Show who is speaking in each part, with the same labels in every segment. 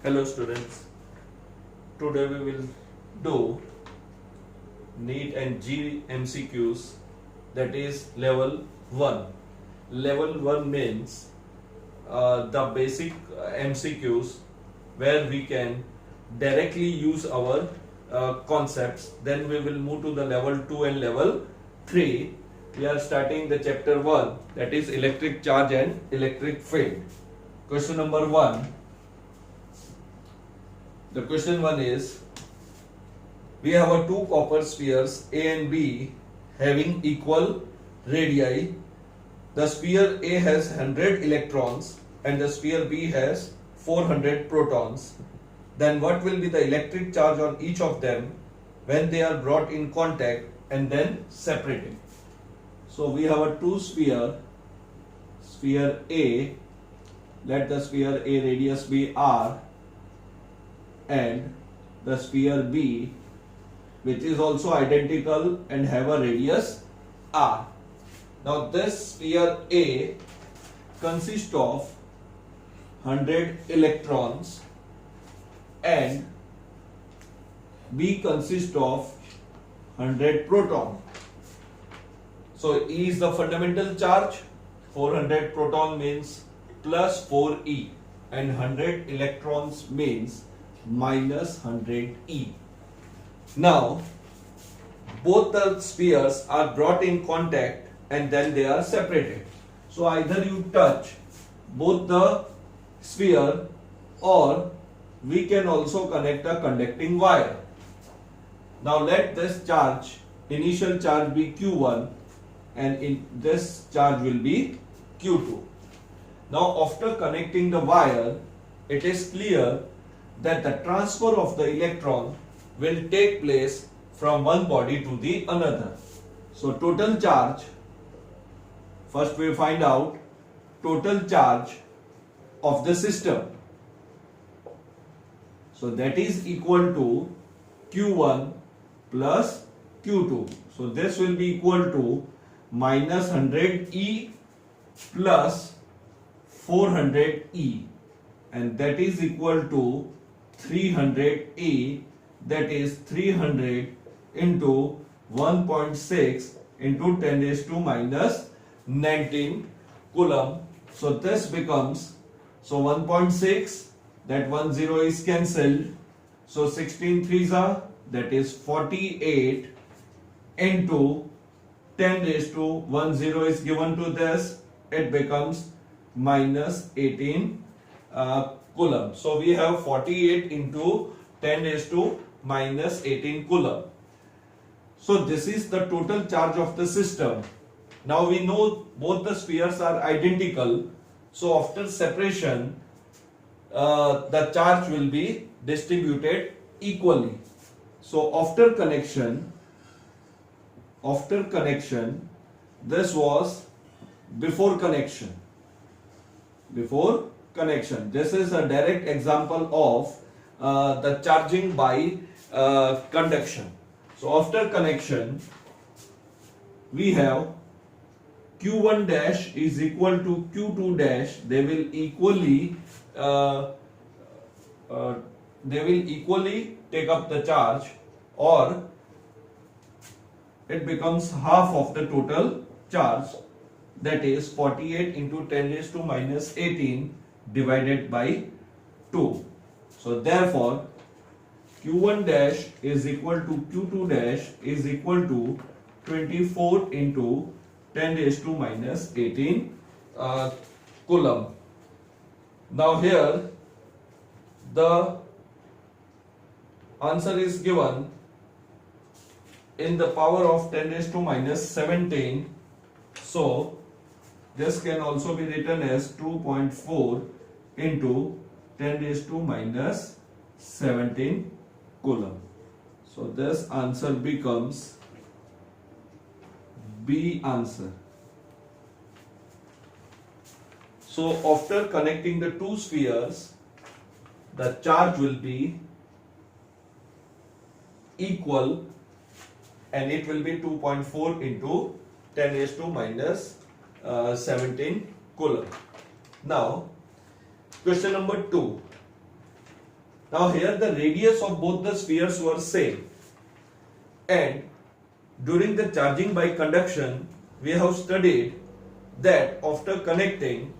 Speaker 1: Hello students, today we will do NEET and G MCQs, that is level 1. Level 1 means the basic MCQs where we can directly use our concepts. Then we will move to the level 2 and level 3. We are starting the chapter 1, that is electric charge and electric field. Question number 1. The question 1 is, we have a two copper spheres A and B having equal radii. The sphere A has 100 electrons and the sphere B has 400 protons. Then what will be the electric charge on each of them when they are brought in contact and then separated? So we have a two sphere A, let the sphere A radius be R, and the sphere B, which is also identical and have a radius R. Now this sphere A consists of 100 electrons and B consists of 100 proton. So E is the fundamental charge, 400 proton means plus 4E, and 100 electrons means minus 100E. Now both the spheres are brought in contact and then they are separated. So either you touch both the sphere or we can also connect a conducting wire. Now let this charge, initial charge be Q1 and in this charge will be Q2. Now after connecting the wire, it is clear that the transfer of the electron will take place from one body to the another. So total charge, first we find out total charge of the system. So that is equal to Q1 plus Q2. So this will be equal to minus 100E plus 400E, and that is equal to 300E, that is 300 into 1.6 into 10 raised to minus 19 coulomb. So this becomes, so 1.6, that 1 0 is cancelled, so 16 3s are, that is 48 into 10 raised to 1 0 is given to this, it becomes minus 18 coulomb. So we have 48 into 10 raised to minus 18 coulomb. So this is the total charge of the system. Now we know both the spheres are identical. So after separation, the charge will be distributed equally. So after connection, this was before connection. This is a direct example of the charging by conduction. So after connection, we have Q1 dash is equal to Q2 dash. They will equally take up the charge, or it becomes half of the total charge, that is 48 into 10 raised to minus 18 divided by 2. So therefore Q1 dash is equal to Q2 dash is equal to 24 into 10 raised to minus 18 coulomb. Now here the answer is given in the power of 10 raised to minus 17. So this can also be written as 2.4 into 10 raised to minus 17 coulomb. So this answer becomes B answer. So after connecting the two spheres, the charge will be equal and it will be 2.4 into 10 raised to minus 17 coulomb. Now question number 2. Now here the radius of both the spheres were same, and during the charging by conduction we have studied that after connecting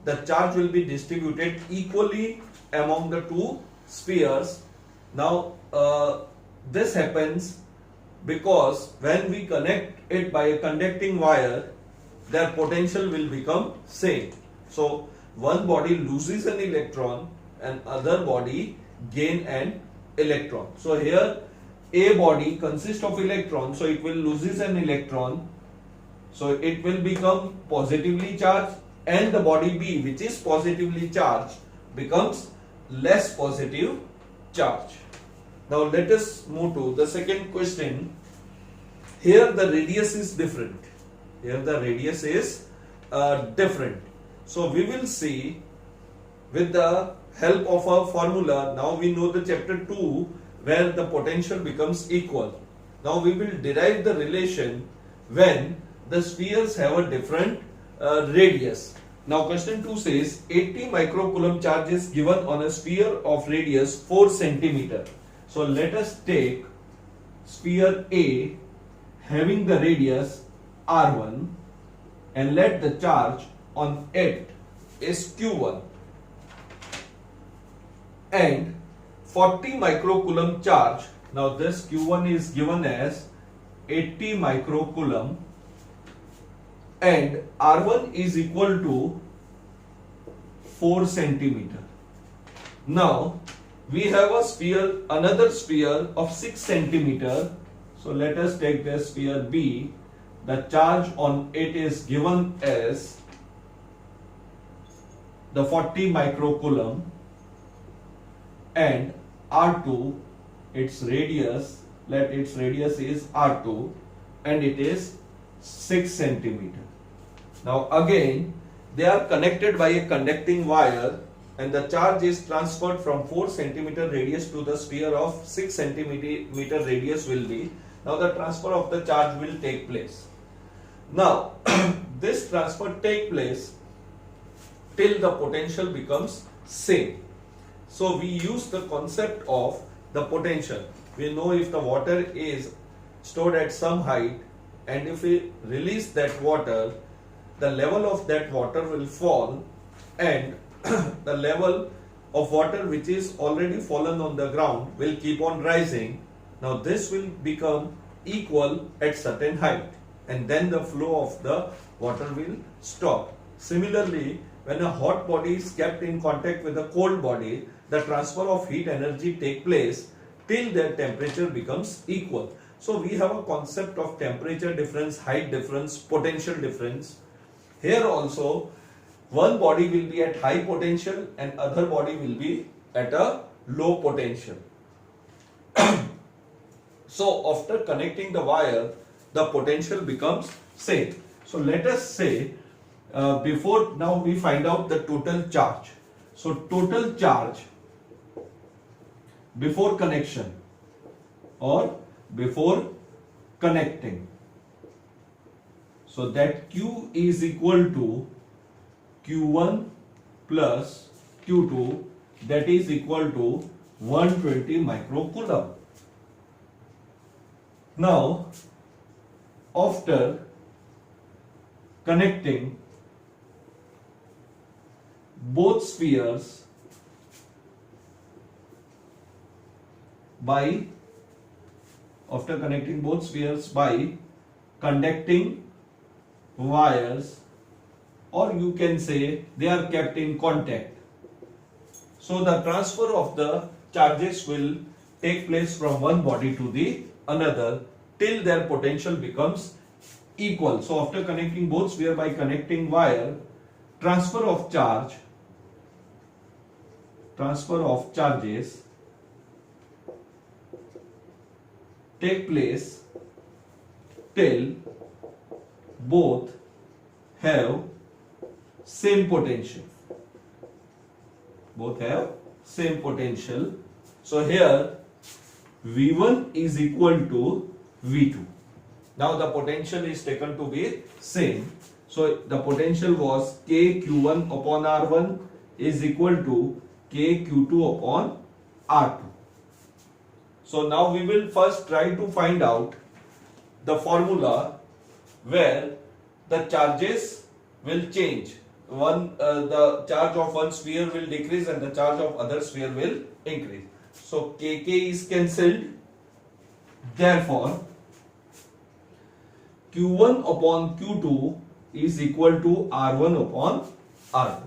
Speaker 1: the charge will be distributed equally among the two spheres. Now this happens because when we connect it by a conducting wire, their potential will become same. So one body loses an electron and other body gain an electron. So here a body consists of electrons, so it will loses an electron, so it will become positively charged, and the body B, which is positively charged, becomes less positive charge. Now let us move to the second question. Here the radius is different. Here the radius is different. So we will see with the help of a formula. Now we know the chapter 2 where the potential becomes equal. Now we will derive the relation when the spheres have a different radius. Now question 2 says 80 microcoulomb charge is given on a sphere of radius 4 centimeter. So let us take sphere A having the radius R1 and let the charge on it is Q1, and 40 microcoulomb charge. Now this Q1 is given as 80 microcoulomb and R1 is equal to 4 centimeter. Now we have a sphere, another sphere of 6 centimeter. So let us take the sphere B. The charge on it is given as the 40 microcoulomb and R2, its radius, let its radius is R2 and it is 6 centimeter. Now again they are connected by a conducting wire and the charge is transferred from 4 centimeter radius to the sphere of 6 centimeter radius will be. Now the transfer of the charge will take place. Now this transfer take place till the potential becomes same. So we use the concept of the potential. We know if the water is stored at some height and if we release that water, the level of that water will fall and the level of water which is already fallen on the ground will keep on rising. Now this will become equal at certain height and then the flow of the water will stop. Similarly, when a hot body is kept in contact with a cold body, the transfer of heat energy take place till their temperature becomes equal. So we have a concept of temperature difference, height difference, potential difference. Here also one body will be at high potential and other body will be at a low potential. So after connecting the wire, the potential becomes same. So let us say before now we find out the total charge. So total charge before connection or before connecting. So that Q is equal to Q1 plus Q2, that is equal to 120 microcoulomb. Now after connecting both spheres by conducting wires, or you can say they are kept in contact. So the transfer of the charges will take place from one body to the another till their potential becomes equal. So after connecting both spheres by connecting wire, transfer of charges take place till both have same potential. So here V1 is equal to V2. Now the potential is taken to be same. So the potential was K Q1 upon R1 is equal to K Q2 upon R2. So now we will first try to find out the formula where the charges will change. The charge of one sphere will decrease and the charge of other sphere will increase. So Kk is cancelled. Therefore, Q1 upon Q2 is equal to R1 upon R2.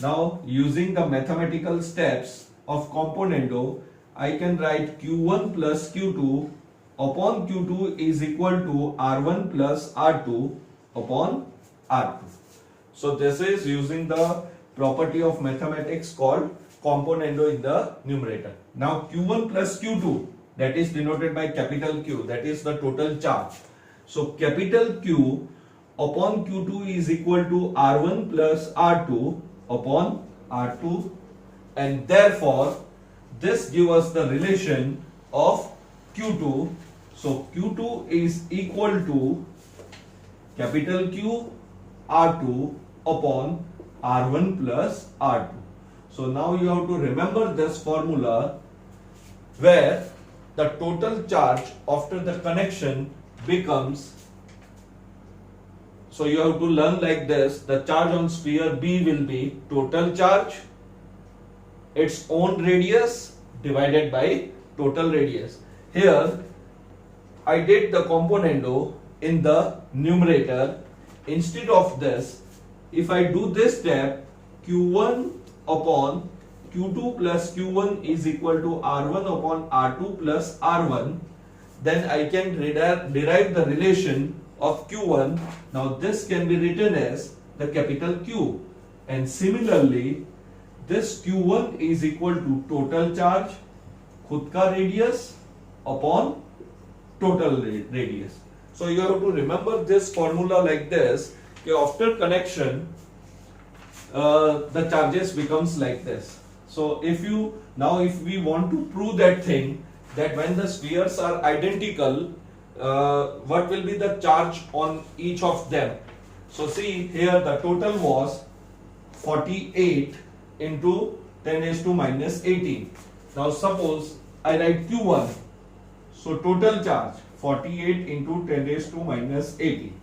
Speaker 1: Now, using the mathematical steps of componendo, I can write Q1 plus Q2 upon Q2 is equal to R1 plus R2 upon R2. So this is using the property of mathematics called componendo in the numerator. Now Q1 plus Q2, that is denoted by capital Q, that is the total charge. So capital Q upon Q2 is equal to R1 plus R2 upon R2, and therefore this gives us the relation of Q2. So Q2 is equal to capital Q R2 upon R1 plus R2. So now you have to remember this formula where the total charge after the connection becomes, so you have to learn like this, the charge on sphere B will be total charge, its own radius divided by total radius. Here I did the componendo in the numerator. Instead of this, if I do this step, Q1 upon Q2 plus Q1 is equal to R1 upon R2 plus R1, then I can derive the relation of Q1. Now this can be written as the capital Q, and similarly this Q1 is equal to total charge खुद का radius upon total radius. So you have to remember this formula like this. After connection, the charges becomes like this. So if we want to prove that thing, that when the spheres are identical, what will be the charge on each of them? So see here the total was 48 into 10 raised to minus 18. Now suppose I write Q1. So total charge 48 into 10 raised to minus 80.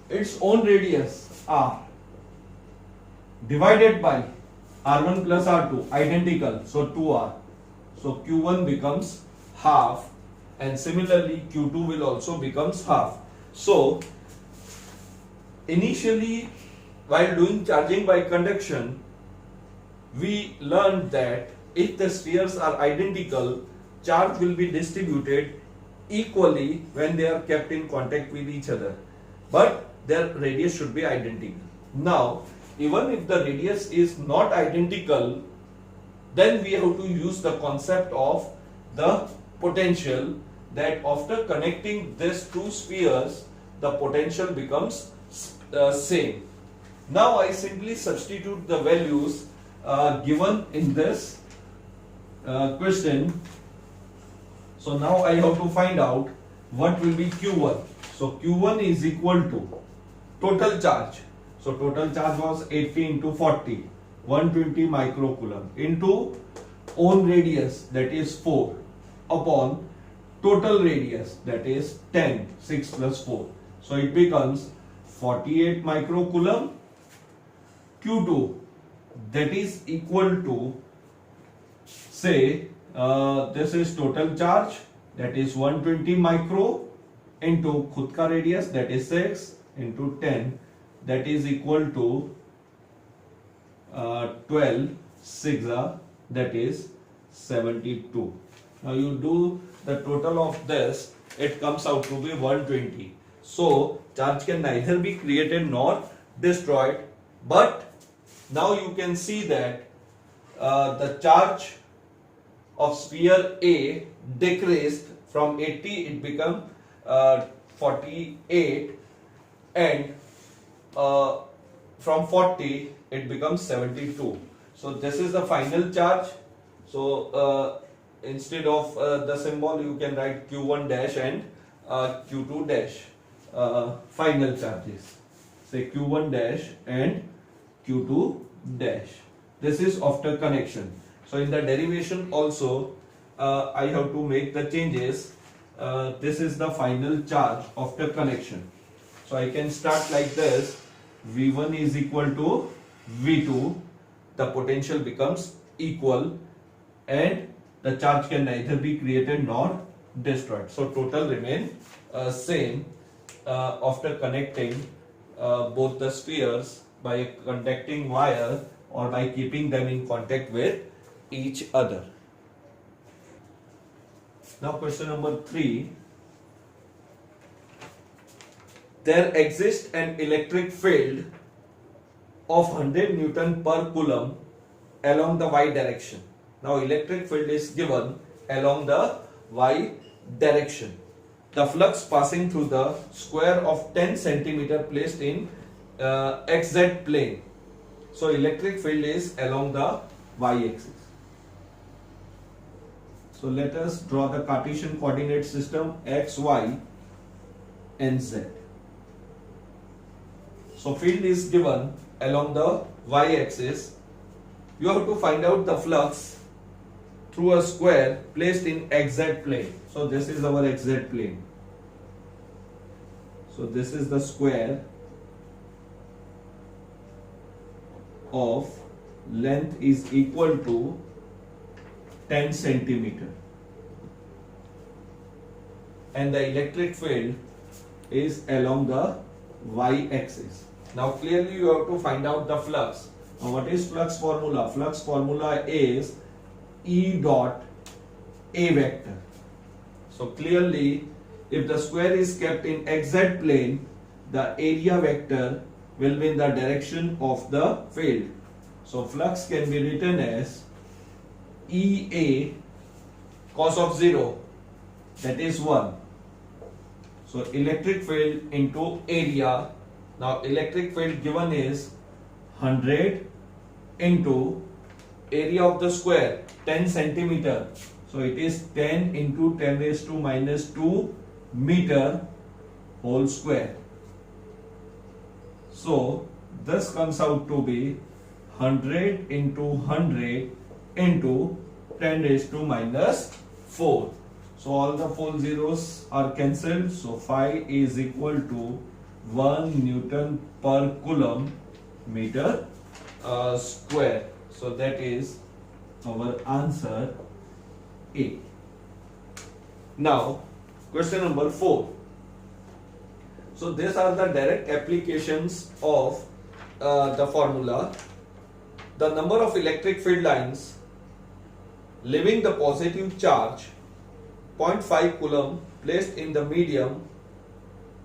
Speaker 1: Its own radius R divided by R1 plus R2, identical, so 2R. So Q1 becomes half, and similarly Q2 will also becomes half. So initially, while doing charging by conduction, we learned that if the spheres are identical, charge will be distributed equally when they are kept in contact with each other, but their radius should be identical. Now, even if the radius is not identical, then we have to use the concept of the potential, that after connecting these two spheres, the potential becomes same. Now I simply substitute the values given in this question. So now I have to find out what will be Q1. So Q1 is equal to total charge. So total charge was 80 into 40, 120 microcoulomb, into own radius, that is 4, upon total radius, that is 10, 6 plus 4. So it becomes 48 microcoulomb. Q2, that is equal to, say, this is total charge, that is 120 micro, into खुद का radius, that is 6, into 10, that is equal to 12 6, that is 72. Now you do the total of this, it comes out to be 120. So charge can neither be created nor destroyed, but now you can see that the charge of sphere A decreased from 80, it become 48, and from 40 it becomes 72. So this is the final charge. So instead of the symbol, you can write Q1 dash and Q2 dash, final charges, say Q1 dash and Q2 dash. This is after connection. So in the derivation also I have to make the changes. This is the final charge of the connection. So I can start like this. V1 is equal to V2. The potential becomes equal and the charge can neither be created nor destroyed. So total remain same after connecting both the spheres by a conducting wire or by keeping them in contact with each other. Now question number 3. There exists an electric field of 100 Newton per Coulomb along the y direction. Now electric field is given along the y direction. The flux passing through the square of 10 centimeter placed in xz plane. So electric field is along the y-axis. So let us draw the Cartesian coordinate system x, y and z. So field is given along the y-axis. You have to find out the flux through a square placed in xz plane. So this is our xz plane. So this is the square of length is equal to 10 centimeter. And the electric field is along the y-axis. Now clearly you have to find out the flux. Now what is flux formula? Flux formula is E dot A vector. So clearly if the square is kept in xz plane, the area vector will be in the direction of the field. So flux can be written as EA cos of 0, that is 1. So electric field into area. Now electric field given is 100 into area of the square 10 centimeter. So it is 10 into 10 raised to minus 2 meter whole square. So this comes out to be 100 into 100 into 10 raised to minus 4. So all the 4 zeros are cancelled. So phi is equal to 1 Newton per Coulomb meter square. So that is our answer A. Now question number 4. So these are the direct applications of the formula. The number of electric field lines leaving the positive charge 0.5 Coulomb placed in the medium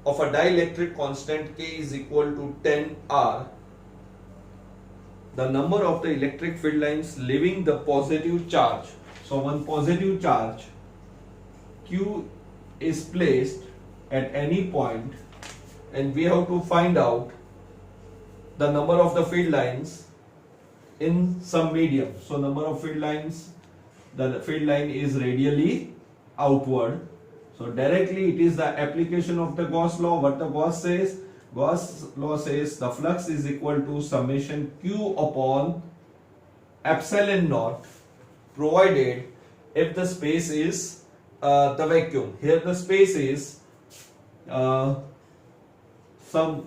Speaker 1: of a dielectric constant K is equal to 10 R. The number of the electric field lines leaving the positive charge. So one positive charge Q is placed at any point and we have to find out the number of the field lines in some medium. So number of field lines, the field line is radially outward. So directly it is the application of the Gauss law. What the Gauss says? Gauss law says the flux is equal to summation Q upon epsilon naught, provided if the space is the vacuum. Here the space is some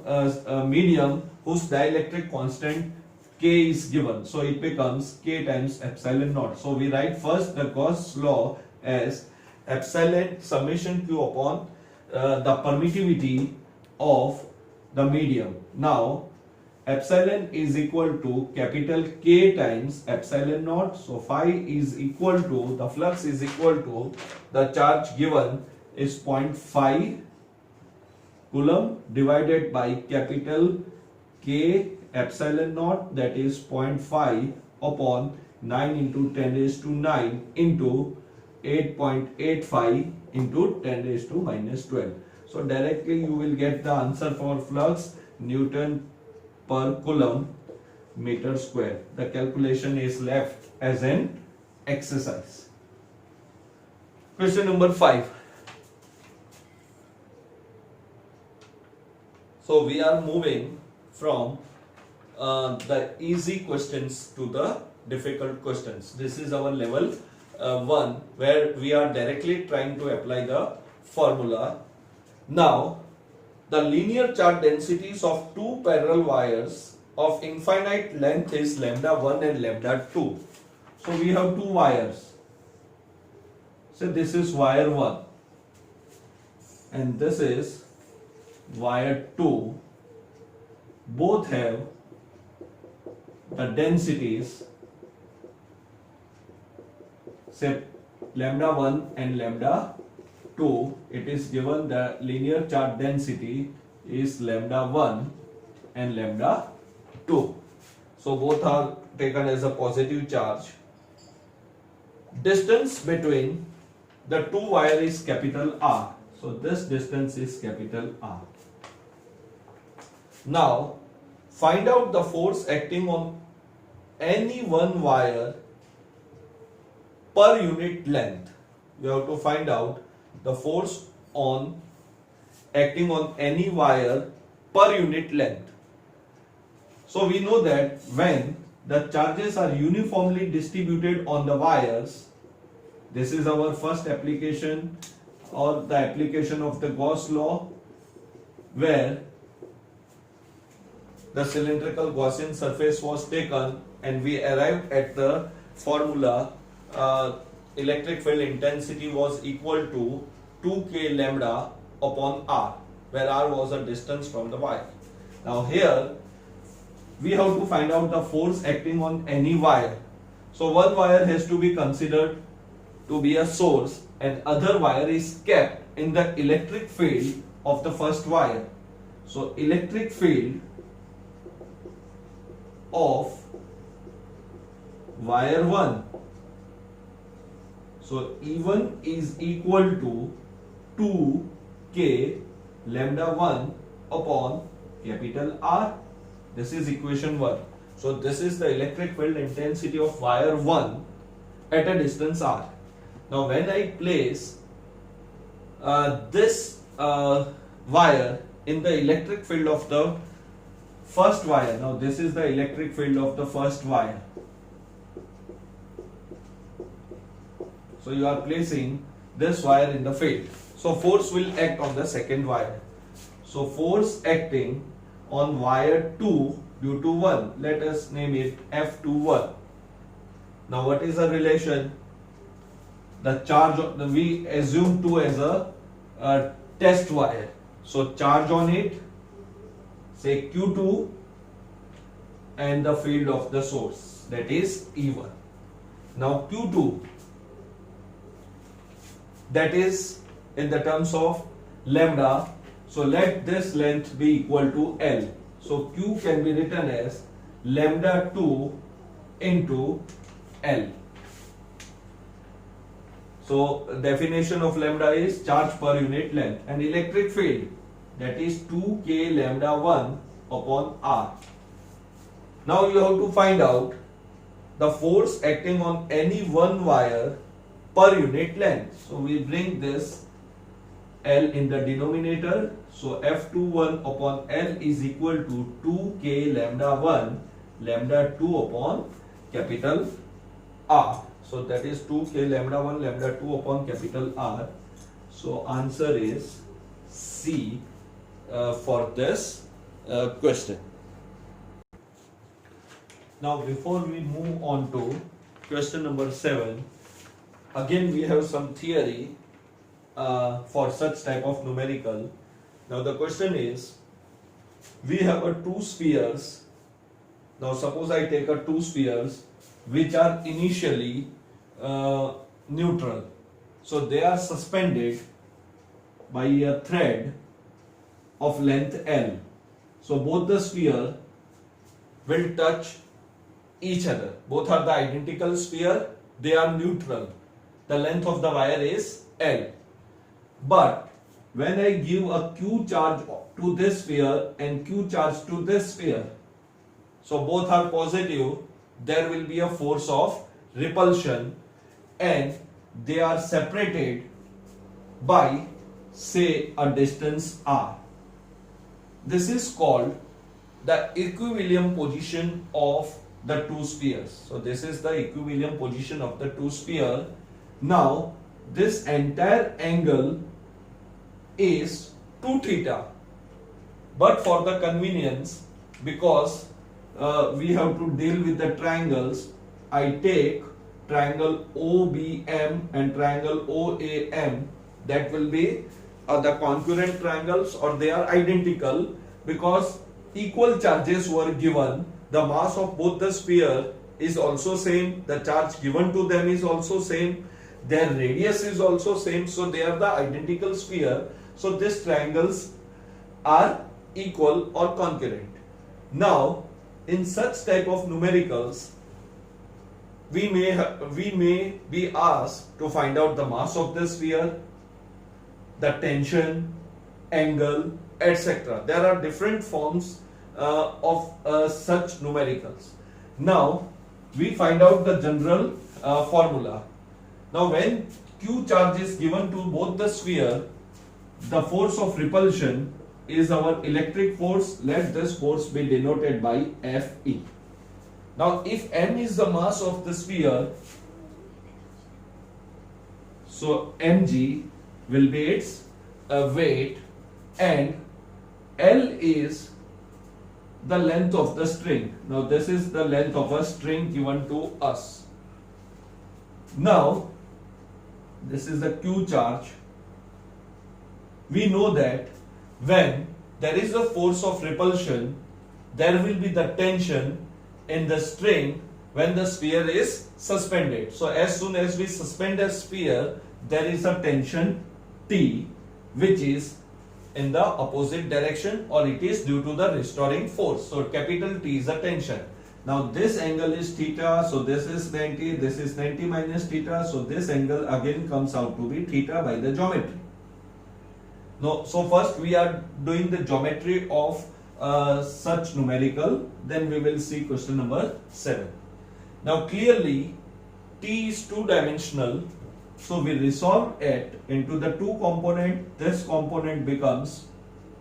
Speaker 1: medium whose dielectric constant K is given. So it becomes K times epsilon naught. So we write first the Gauss law as epsilon summation Q upon the permittivity of the medium. Now epsilon is equal to capital K times epsilon naught. So phi is equal to, the flux is equal to, the charge given is 0.5 Coulomb divided by capital K epsilon naught, that is 0.5 upon 9 into 10 raised to 9 into 8.85 into 10 raised to minus 12. So directly you will get the answer for flux Newton per Coulomb meter square. The calculation is left as an exercise. Question number 5. So we are moving from the easy questions to the difficult questions. This is our level 1 where we are directly trying to apply the formula. Now, the linear charge densities of two parallel wires of infinite length is lambda 1 and lambda 2. So we have two wires. So this is wire 1 and this is wire 2. Both have the densities, say lambda 1 and lambda 2. It is given the linear charge density is lambda 1 and lambda 2. So both are taken as a positive charge. Distance between the two wire is capital R. So this distance is capital R. Now find out the force acting on any one wire per unit length. You have to find out the force acting on any wire per unit length. So we know that when the charges are uniformly distributed on the wires, this is our first application or the application of the Gauss law, where the cylindrical Gaussian surface was taken and we arrived at the formula electric field intensity was equal to 2k lambda upon r, where r was a distance from the wire. Now here we have to find out the force acting on any wire. So one wire has to be considered to be a source and other wire is kept in the electric field of the first wire. So electric field of wire 1, so E1 is equal to 2k lambda 1 upon capital R. This is equation 1. So this is the electric field intensity of wire 1 at a distance R. Now when I place this wire in the electric field of the first wire, now this is the electric field of the first wire. So you are placing this wire in the field. So force will act on the second wire. So force acting on wire 2 due to 1, let us name it F21. Now what is the relation? The charge, we assume 2 as a test wire. So charge on it, say Q2, and the field of the source, that is E1. Now Q2, that is in the terms of lambda, so let this length be equal to L. So Q can be written as lambda 2 into L. So definition of lambda is charge per unit length, and electric field, that is 2k lambda 1 upon R. Now you have to find out the force acting on any one wire per unit length. So we bring this L in the denominator. So F21 upon L is equal to 2k lambda 1 lambda 2 upon capital R. So that is 2k lambda 1 lambda 2 upon capital R. So answer is C for this question. Now before we move on to question number 7, again we have some theory for such type of numerical. Now the question is, we have two spheres. Now suppose I take two spheres which are initially neutral. So they are suspended by a thread of length L. So both the sphere will touch each other. Both are the identical sphere, they are neutral. The length of the wire is L. But when I give a Q charge to this sphere and Q charge to this sphere, so both are positive, there will be a force of repulsion and they are separated by, say, a distance r. This is called the equilibrium position of the two spheres. So this is the equilibrium position of the two sphere. Now this entire angle is 2 theta, but for the convenience, because we have to deal with the triangles, I take triangle OBM and triangle OAM. That will be the concurrent triangles, or they are identical because equal charges were given. The mass of both the sphere is also same, the charge given to them is also same, their radius is also same, so they are the identical sphere. So these triangles are equal or concurrent. Now in such type of numericals, we may be asked to find out the mass of the sphere, the tension, angle, etc. There are different forms of such numericals. Now we find out the general formula. Now when Q charge is given to both the sphere, the force of repulsion is our electric force. Let this force be denoted by Fe. Now if m is the mass of the sphere, so mg will be its weight, and L is the length of the string. Now this is the length of a string given to us. Now this is the Q charge. We know that when there is a force of repulsion, there will be the tension in the string when the sphere is suspended. So as soon as we suspend a sphere, there is a tension T, which is in the opposite direction, or it is due to the restoring force. So capital T is a tension. Now this angle is theta, so this is 90, this is 90 minus theta, so this angle again comes out to be theta by the geometry. Now, so first we are doing the geometry of such numerical, then we will see question number 7. Now clearly T is two-dimensional, so we resolve it into the two component. This component becomes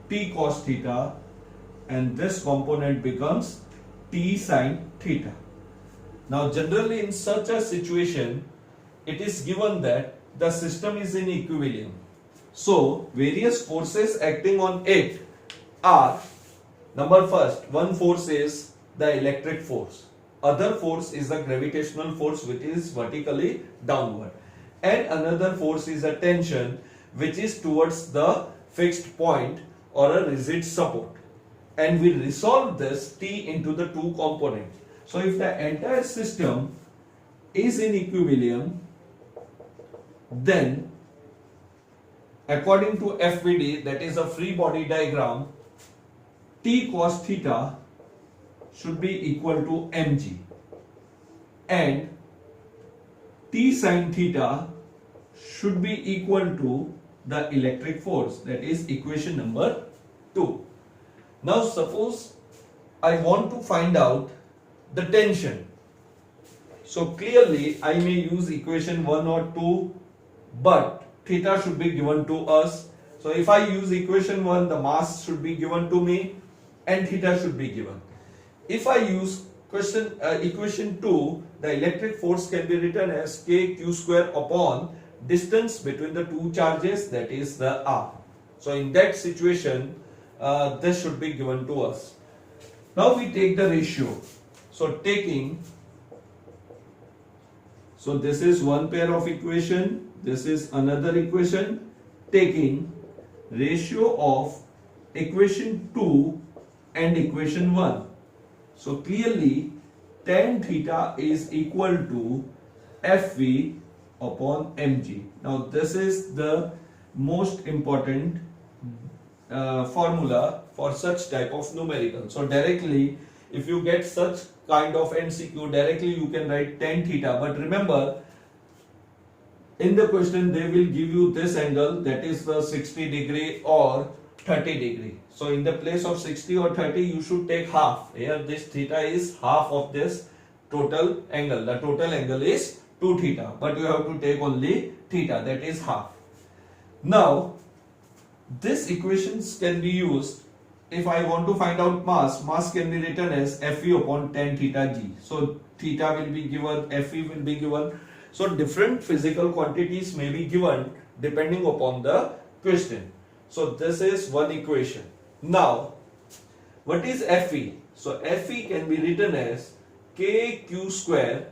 Speaker 1: T cos theta and this component becomes T sin theta. Now generally in such a situation, it is given that the system is in equilibrium. So various forces acting on it are, number first, one force is the electric force, other force is the gravitational force which is vertically downward, and another force is a tension which is towards the fixed point or a rigid support. And we resolve this T into the two components. So if the entire system is in equilibrium, then according to FBD, that is a free body diagram, T cos theta should be equal to mg, and T sin theta should be equal to the electric force. That is equation number 2. Now suppose I want to find out the tension. So clearly I may use equation 1 or 2, but theta should be given to us. So if I use equation 1, the mass should be given to me and theta should be given. If I use equation 2, the electric force can be written as k q square upon distance between the two charges, that is the r. So in that situation, this should be given to us. Now we take the ratio. So so this is one pair of equation, this is another equation, taking ratio of equation 2 and equation 1. So clearly tan theta is equal to Fv upon mg. Now this is the most important formula for such type of numerical. So directly, if you get such kind of MCQ, directly you can write tan theta. But remember, in the question they will give you this angle, that is the 60 degree or 30 degree. So in the place of 60 or 30, you should take half. Here this theta is half of this total angle. The total angle is 2 theta, but you have to take only theta, that is half. Now this equations can be used if I want to find out mass can be written as Fe upon tan theta g. So theta will be given, Fe will be given. So different physical quantities may be given depending upon the question. So this is one equation. Now, what is Fe? So Fe can be written as kq square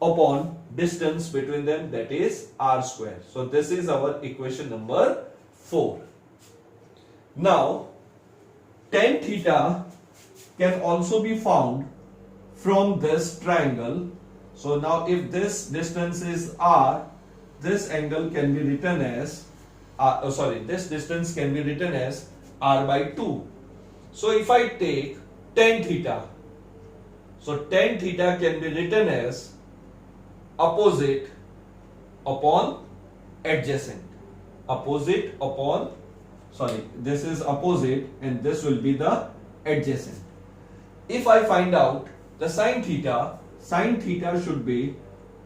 Speaker 1: upon distance between them, that is r square. So this is our equation number 4. Now, tan theta can also be found from this triangle. So now if this distance is r, this angle can be written as this distance can be written as r by 2. So if I take tan theta, so tan theta can be written as opposite upon adjacent. Opposite upon, this is opposite and this will be the adjacent. If I find out the sin theta should be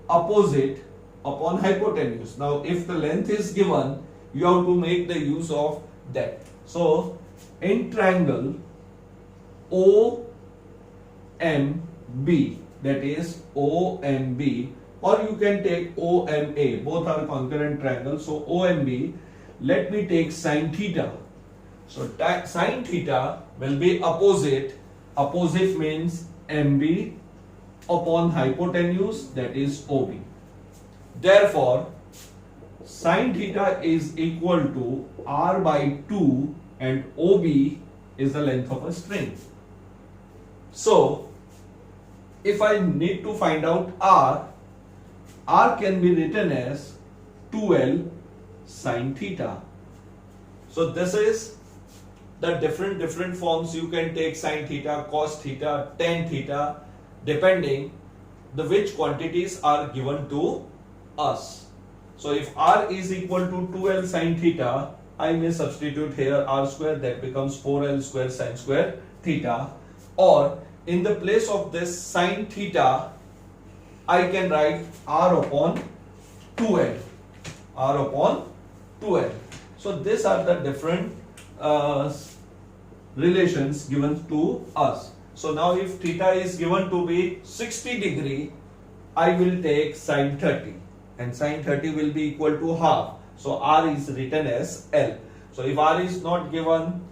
Speaker 1: opposite upon hypotenuse. Now if the length is given, you have to make the use of that. So in triangle OMB, that is OMB, or you can take OMA, both are concurrent triangles. So OMB, let me take sin theta. So sin theta will be opposite means MB upon hypotenuse, that is OB. Therefore, sin theta is equal to r by 2 and OB is the length of a string. So, if I need to find out r can be written as 2l sin theta. So this is the different forms you can take sin theta, cos theta, tan theta, depending the which quantities are given to us. So if r is equal to 2l sin theta, I may substitute here r square, that becomes 4l square sin square theta, or in the place of this sin theta, I can write r upon 2l. So these are the different relations given to us. So now if theta is given to be 60 degree, I will take sin 30, and sin 30 will be equal to half. So r is written as L. So if r is not given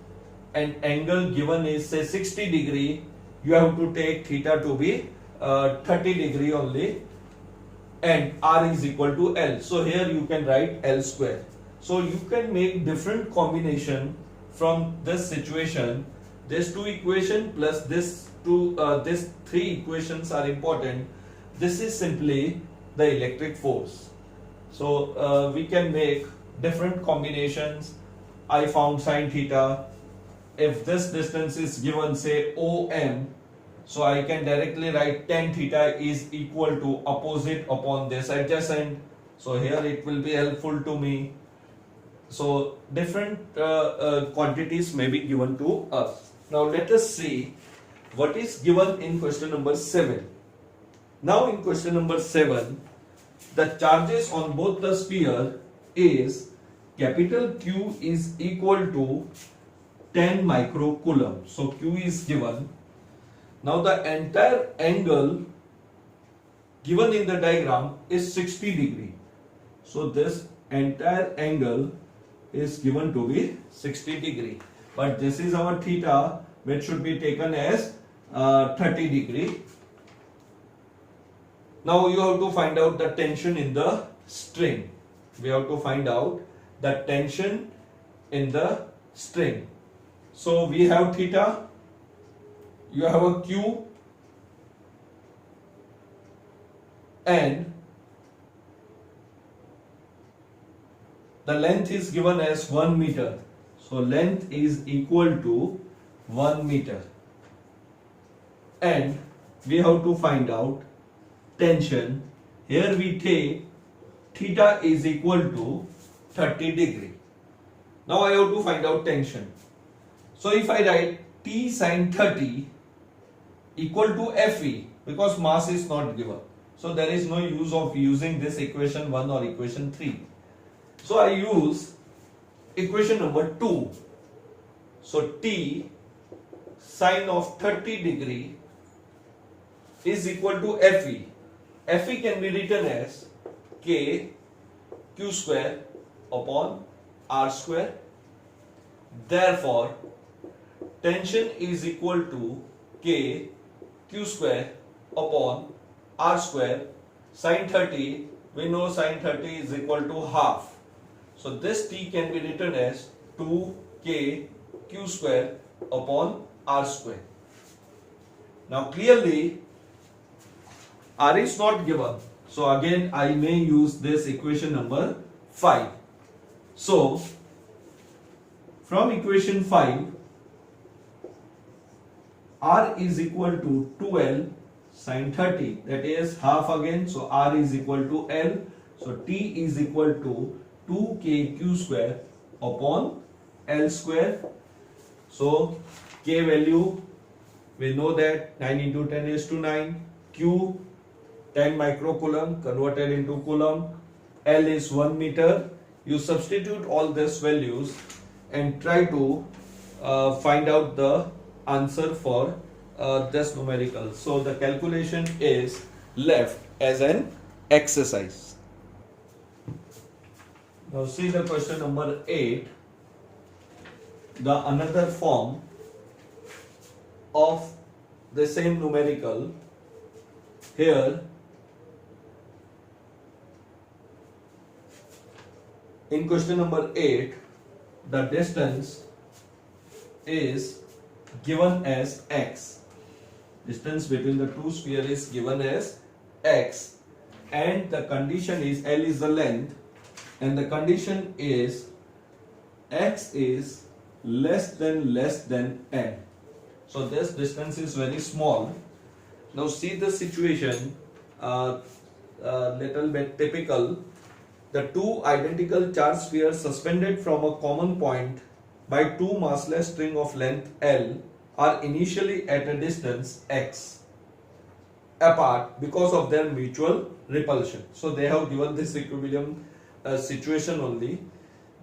Speaker 1: and angle given is say 60 degree, you have to take theta to be 30 degree only, and r is equal to L. So here you can write L square. So you can make different combination from this situation. This two equation plus this three equations are important. This is simply the electric force. So we can make different combinations. I found sin theta. If this distance is given, say OM, so I can directly write tan theta is equal to opposite upon this adjacent. So here it will be helpful to me. So different quantities may be given to us. Now let us see what is given in question number 7. Now in question number 7, the charges on both the sphere is capital Q is equal to 10 microcoulomb. So Q is given. Now the entire angle given in the diagram is 60 degree. So this entire angle is given to be 60 degree. But this is our theta, which should be taken as 30 degree. Now you have to find out the tension in the string. We have to find out the tension in the string. So we have theta, you have a Q, and the length is given as 1 meter. So length is equal to 1 meter. And we have to find out tension. Here we take theta is equal to 30 degree. Now I have to find out tension. So if I write T sin 30 equal to Fe, because mass is not given, so there is no use of using this equation 1 or equation 3. So I use equation number 2. So t sine of 30 degree is equal to Fe. Fe can be written as k q square upon r square. Therefore, tension is equal to k q square upon r square. Sin 30, we know sin 30 is equal to half. So this t can be written as 2k q square upon r square. Now clearly r is not given. So again I may use this equation number 5. So from equation 5, r is equal to 2l sin 30, that is half again. So r is equal to l. So t is equal to 2k q square upon l square. So k value, we know that 9 into 10 is to 9. Q 10 microcoulomb converted into coulomb. L is 1 meter. You substitute all these values and try to find out the answer for this numerical. So the calculation is left as an exercise. Now see the question number 8. The another form of the same numerical. Here in question number 8, the distance is given as x. Distance between the two spheres is given as x, and the condition is L is the length, and the condition is x is less than n. So this distance is very small. Now see the situation, little bit typical. The two identical charged spheres suspended from a common point by two massless string of length L are initially at a distance x apart because of their mutual repulsion. So they have given this equilibrium situation only.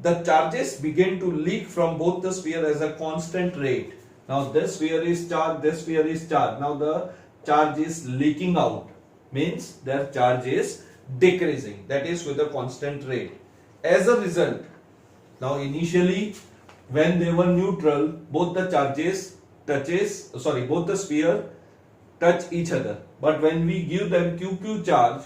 Speaker 1: The charges begin to leak from both the sphere as a constant rate. Now this sphere is charged, this sphere is charged. Now the charge is leaking out, means their charge is decreasing, that is with a constant rate. As a result, now initially when they were neutral, both the sphere touch each other, but when we give them QQ charge,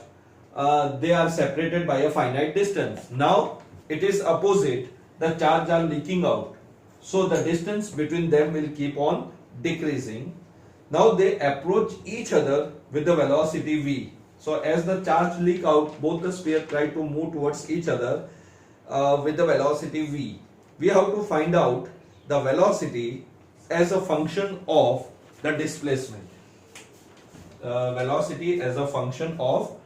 Speaker 1: they are separated by a finite distance. Now it is opposite, the charge are leaking out, so the distance between them will keep on decreasing. Now they approach each other with the velocity v. So as the charge leak out, both the sphere try to move towards each other with the velocity v. We have to find out the velocity as a function of the displacement. Velocity as a function of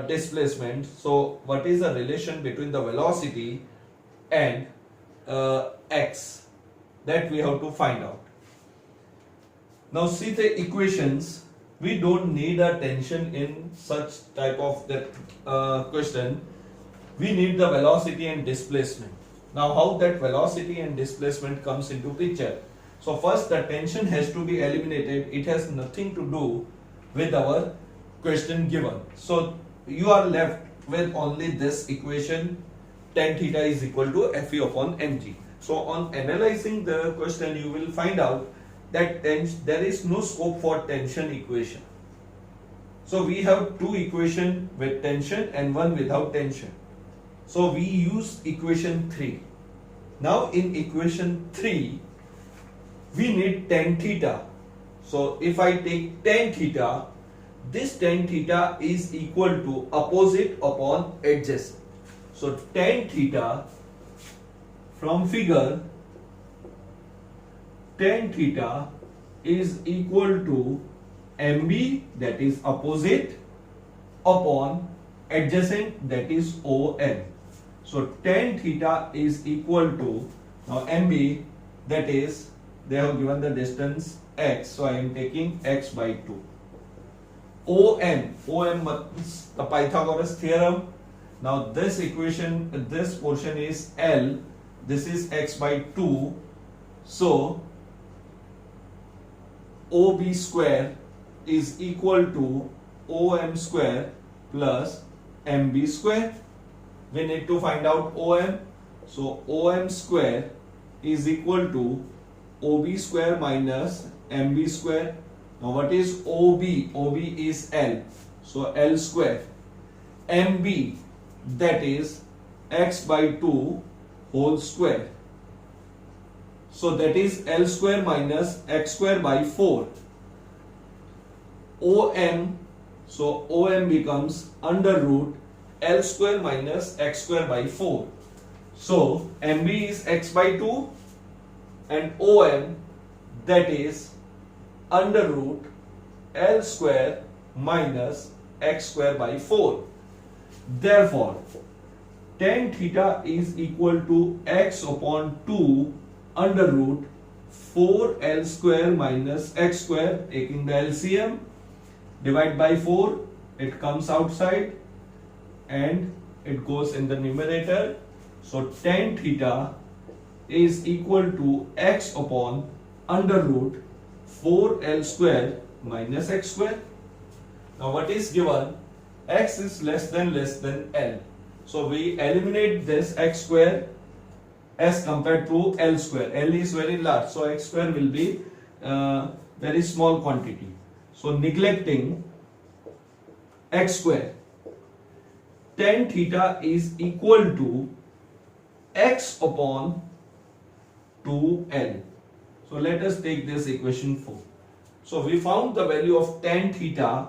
Speaker 1: displacement. So what is the relation between the velocity and x? That we have to find out. Now see the equations. We don't need a tension in such type of question. We need the velocity and displacement. Now how that velocity and displacement comes into picture? So first the tension has to be eliminated. It has nothing to do with our question given. So you are left with only this equation, tan theta is equal to Fe upon mg. So on analyzing the question, you will find out that there is no scope for tension equation. So we have two equations with tension and one without tension. So we use equation 3. Now in equation 3, we need tan theta. So if I take tan theta, this tan theta is equal to opposite upon adjacent. So tan theta from figure, tan theta is equal to MB, that is opposite, upon adjacent, that is OM. So tan theta is equal to, now MB, that is, they have given the distance x, so I am taking x by 2. OM means the Pythagoras theorem. Now this equation, this portion is L, this is x by 2, So OB square is equal to OM square plus MB square. We need to find out OM. So OM square is equal to OB square minus MB square. Now what is OB? OB is L. So L square. MB, that is x by 2 whole square. So that is L square minus x square by 4. OM, so OM becomes under root L square minus x square by 4. So MB is x by 2 and OM, that is under root L square minus x square by 4. Therefore, tan theta is equal to x upon 2 under root 4L square minus x square, taking the LCM, divide by 4, it comes outside and it goes in the numerator. So tan theta is equal to x upon under root 4L square minus x square. Now what is given? X is less than L. So we eliminate this x square as compared to L square. L is very large, so x square will be very small quantity. So neglecting x square, tan theta is equal to x upon 2L. So let us take this equation 4. So we found the value of tan theta.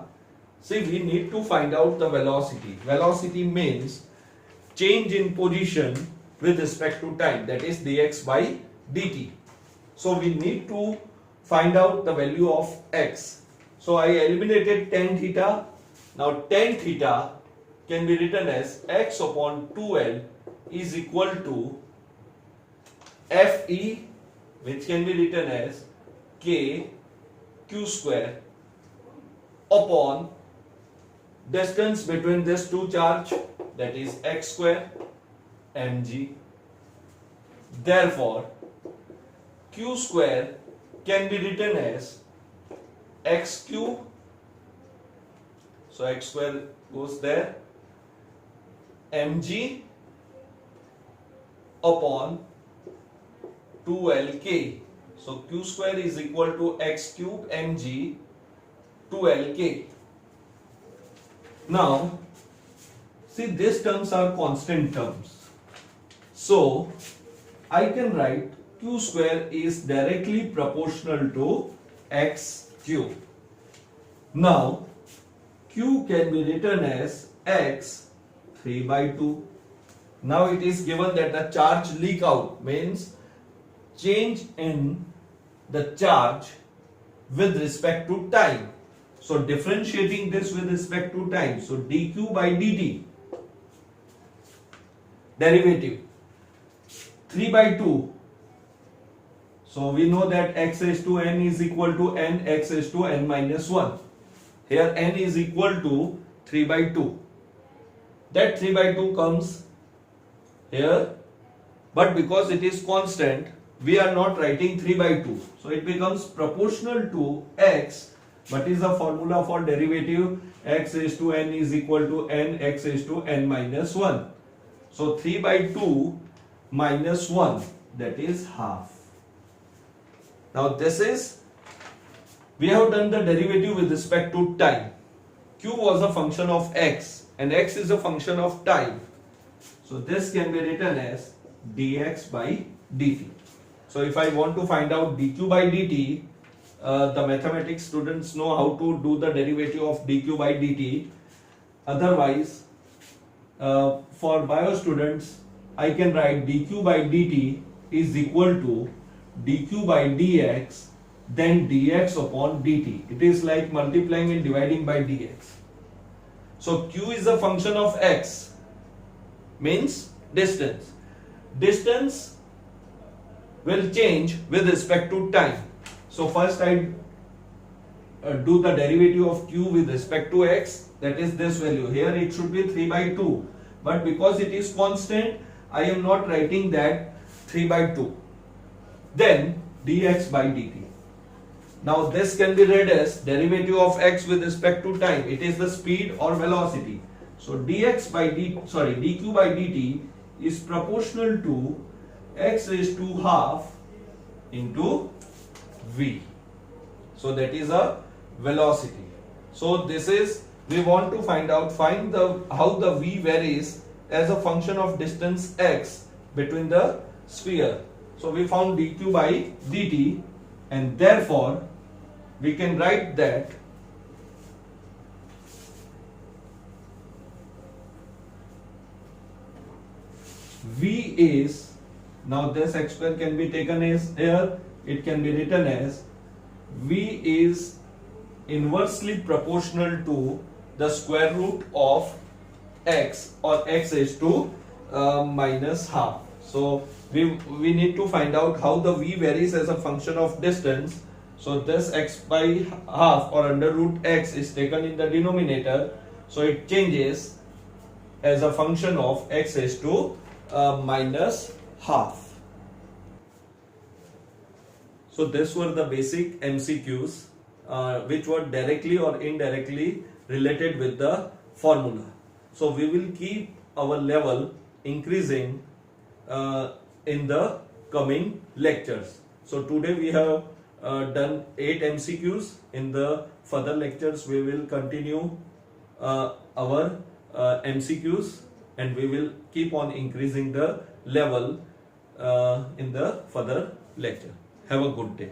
Speaker 1: See, we need to find out the velocity. Velocity means change in position with respect to time, that is dx by dt. So we need to find out the value of x. So I eliminated tan theta. Now tan theta can be written as x upon 2L is equal to Fe, which can be written as k q square upon distance between these two charge, that is x square mg. Therefore, q square can be written as x cube, so x square goes there, mg upon 2lk. So q square is equal to x cube mg 2lk. Now, see, these terms are constant terms. So, I can write q square is directly proportional to x cube. Now, q can be written as x 3 by 2. Now it is given that the charge leak out means change in the charge with respect to time. So differentiating this with respect to time, so dq by dt, derivative 3 by 2. So we know that x raised to n is equal to n x raised to n minus 1. Here n is equal to 3 by 2. That 3 by 2 comes here, but because it is constant, we are not writing 3 by 2. So it becomes proportional to x. What is the formula for derivative? X raised to n is equal to n x raised to n minus 1. So 3 by 2 minus 1, that is half. Now this is, we have done the derivative with respect to time. Q was a function of x and x is a function of time. So this can be written as dx by dt. So if I want to find out dq by dt, the mathematics students know how to do the derivative of dq by dt. Otherwise, for bio students, I can write dq by dt is equal to dq by dx, then dx upon dt. It is like multiplying and dividing by dx. So q is a function of x, means distance. Distance will change with respect to time. So first I do the derivative of q with respect to x, that is this value. Here it should be 3 by 2, but because it is constant, I am not writing that 3 by 2. Then dx by dt. Now this can be read as derivative of x with respect to time. It is the speed or velocity. So dq by dt is proportional to x raised to half into v. So that is a velocity. So this is, we want to find how the v varies as a function of distance x between the sphere. So we found dq by dt, and therefore we can write that v is, now this x square can be taken as here, it can be written as v is inversely proportional to the square root of x, or x is to minus half. So we need to find out how the v varies as a function of distance. So this x by half or under root x is taken in the denominator, so it changes as a function of x is to minus half. So this were the basic MCQs which were directly or indirectly related with the formula. So we will keep our level increasing in the coming lectures. So today we have done 8 MCQs. In the further lectures we will continue our MCQs, and we will keep on increasing the level in the further lecture. Have a good day.